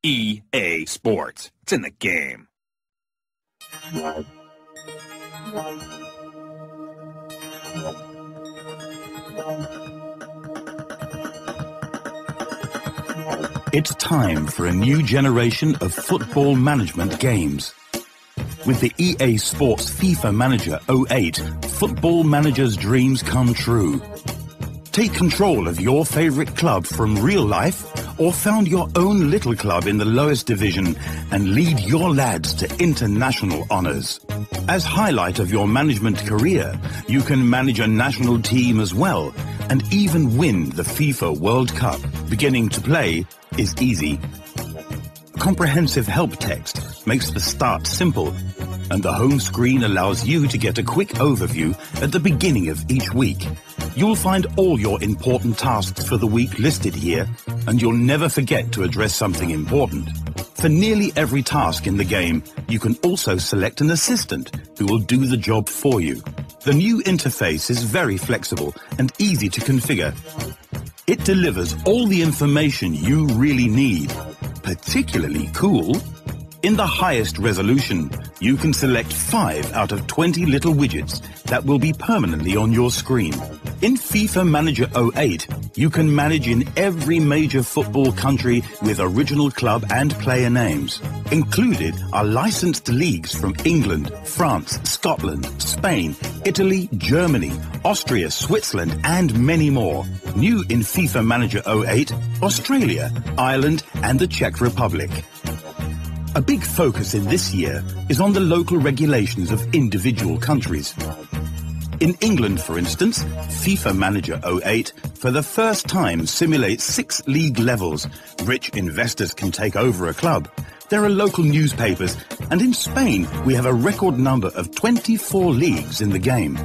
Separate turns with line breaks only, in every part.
EA Sports. It's in the game.
It's time for a new generation of football management games. With the EA Sports FIFA Manager 08, football managers' dreams come true. Take control of your favorite club from real life, or found your own little club in the lowest division and lead your lads to international honors. As highlight of your management career, you can manage a national team as well and even win the FIFA World Cup. Beginning to play is easy. Comprehensive help text makes the start simple, and the home screen allows you to get a quick overview at the beginning of each week. You'll find all your important tasks for the week listed here, and you'll never forget to address something important. For nearly every task in the game, you can also select an assistant who will do the job for you. The new interface is very flexible and easy to configure. It delivers all the information you really need. Particularly cool, in the highest resolution, you can select 5 out of 20 little widgets that will be permanently on your screen. In FIFA Manager 08, you can manage in every major football country with original club and player names. Included are licensed leagues from England, France, Scotland, Spain, Italy, Germany, Austria, Switzerland, and many more. New in FIFA Manager 08, Australia, Ireland, and the Czech Republic. A big focus in this year is on the local regulations of individual countries. In England, for instance, FIFA Manager 08 for the first time simulates 6 league levels. Rich investors can take over a club. There are local newspapers, and in Spain we have a record number of 24 leagues in the game.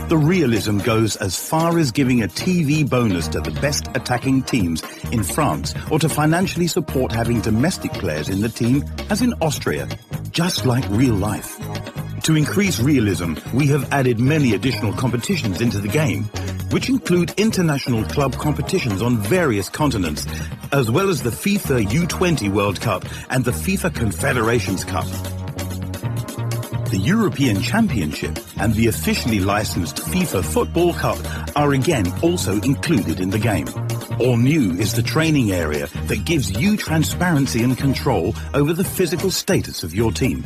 The realism goes as far as giving a TV bonus to the best attacking teams in France, or to financially support having domestic players in the team, as in Austria, just like real life. To increase realism, we have added many additional competitions into the game, which include international club competitions on various continents, as well as the FIFA U20 World Cup and the FIFA Confederations Cup. The European Championship and the officially licensed FIFA Football Cup are again also included in the game. All new is the training area that gives you transparency and control over the physical status of your team.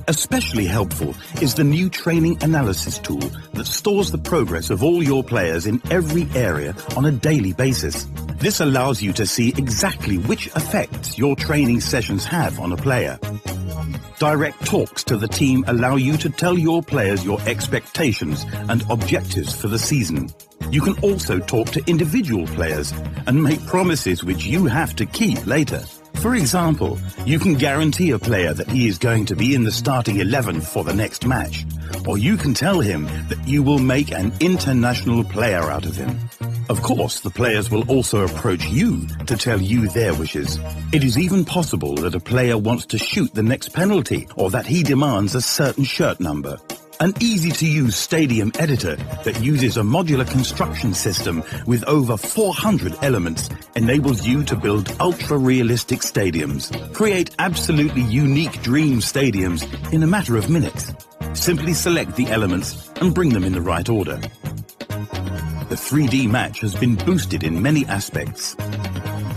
Especially helpful is the new training analysis tool that stores the progress of all your players in every area on a daily basis. This allows you to see exactly which effects your training sessions have on a player. Direct talks to the team allow you to tell your players your expectations and objectives for the season. You can also talk to individual players and make promises which you have to keep later. For example, you can guarantee a player that he is going to be in the starting 11 for the next match, or you can tell him that you will make an international player out of him. Of course, the players will also approach you to tell you their wishes. It is even possible that a player wants to shoot the next penalty, or that he demands a certain shirt number. An easy-to-use stadium editor that uses a modular construction system with over 400 elements enables you to build ultra-realistic stadiums. Create absolutely unique dream stadiums in a matter of minutes. Simply select the elements and bring them in the right order. The 3D match has been boosted in many aspects.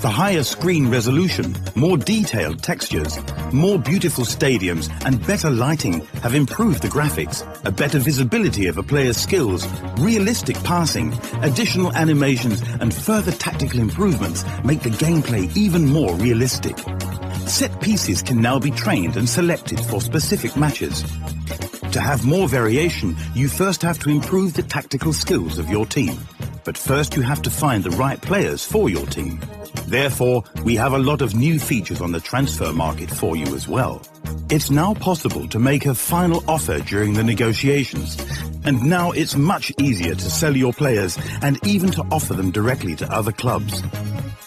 The higher screen resolution, more detailed textures, more beautiful stadiums and better lighting have improved the graphics. A better visibility of a player's skills, realistic passing, additional animations and further tactical improvements make the gameplay even more realistic. Set pieces can now be trained and selected for specific matches. To have more variation, you first have to improve the tactical skills of your team. But first you have to find the right players for your team. Therefore, we have a lot of new features on the transfer market for you as well. It's now possible to make a final offer during the negotiations, and now it's much easier to sell your players and even to offer them directly to other clubs.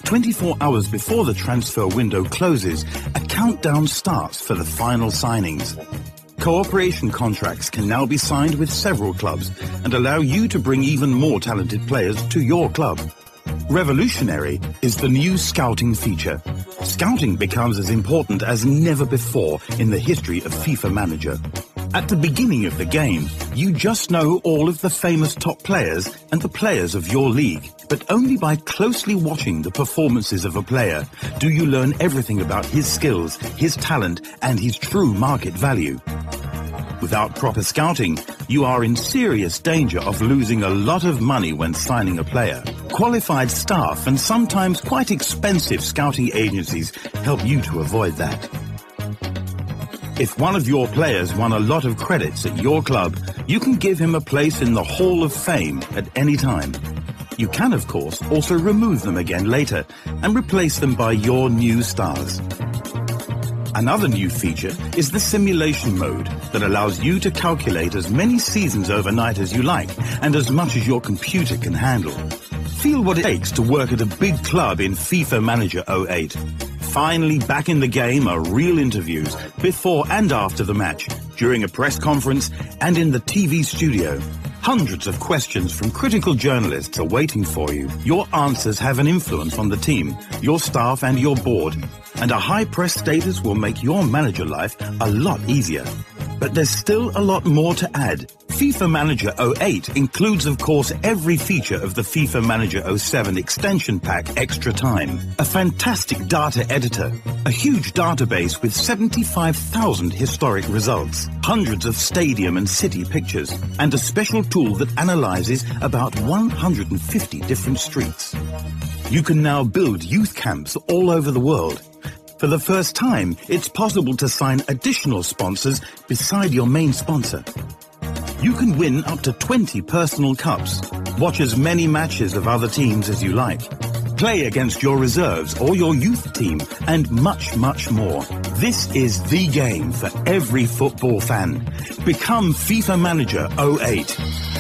24 hours before the transfer window closes, a countdown starts for the final signings. Cooperation contracts can now be signed with several clubs and allow you to bring even more talented players to your club. Revolutionary is the new scouting feature. Scouting becomes as important as never before in the history of FIFA Manager. At the beginning of the game, you just know all of the famous top players and the players of your league. But only by closely watching the performances of a player do you learn everything about his skills, his talent, and his true market value. Without proper scouting, you are in serious danger of losing a lot of money when signing a player. Qualified staff and sometimes quite expensive scouting agencies help you to avoid that. If one of your players won a lot of credits at your club, you can give him a place in the Hall of Fame at any time. You can, of course, also remove them again later and replace them by your new stars. Another new feature is the simulation mode that allows you to calculate as many seasons overnight as you like and as much as your computer can handle. Feel what it takes to work at a big club in FIFA Manager 08. Finally back in the game are real interviews before and after the match, during a press conference and in the TV studio. Hundreds of questions from critical journalists are waiting for you. Your answers have an influence on the team, your staff and your board, and a high press status will make your manager life a lot easier. But there's still a lot more to add. FIFA Manager 08 includes, of course, every feature of the FIFA Manager 07 extension pack Extra Time. A fantastic data editor, a huge database with 75,000 historic results, hundreds of stadium and city pictures, and a special tool that analyzes about 150 different streets. You can now build youth camps all over the world. For the first time, it's possible to sign additional sponsors beside your main sponsor. You can win up to 20 personal cups, watch as many matches of other teams as you like, play against your reserves or your youth team, and much, much more. This is the game for every football fan. Become FIFA Manager 08.